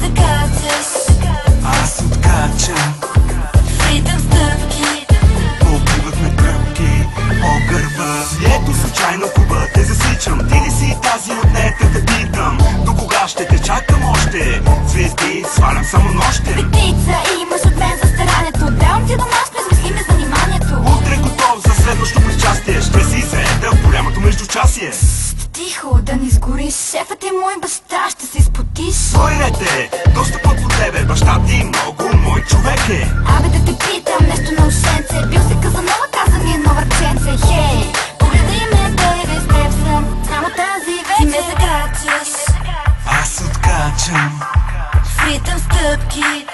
закачаш, аз откачам. ритъм стъпки, Побиват ме тръпки по гърба. Ето случайно куба те засичам. Ти ли си тази от нета да питам? До кога ще те чакам още? Звезди свалям само нощем. петица имаш от мен за старанието. Давам ти домаш, измисли ми заниманието. Утре готов за следващо причастие. Ще си заеда в голямото междучасие. Тихо, да не сгориш, шефът е мой баща, ще се изпотиш. Бойрете, доста под тебе, баща ти много мой човек е. Абе да те питам нещо на ушенце. Бил се Казанова, каза ми едно върченце. Хей, погледай ме, бейбе, с теб съм само тази вечер. Ти ме закачаш, Аз откачам. в ритъм стъпки,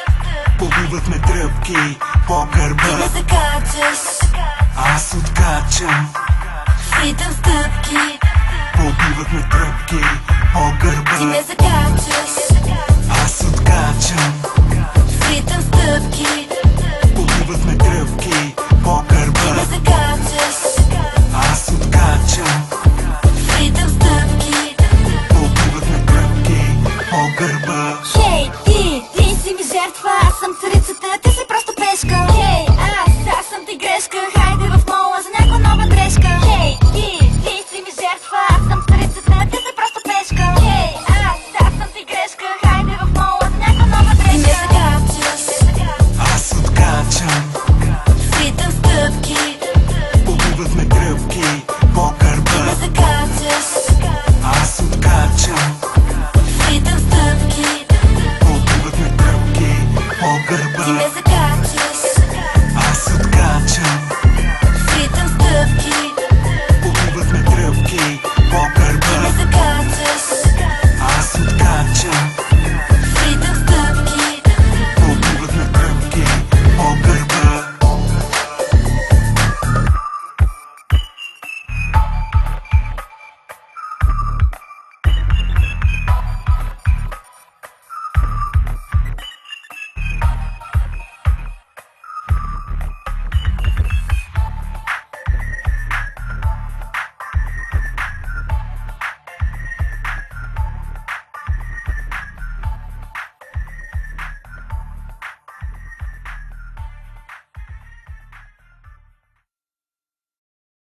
Побиват ме тръпки по ти ме гърба. закачаш, Аз откачам. в ритъм стъпки, Побиват ме тръпки по ти ме гърба. закачаш,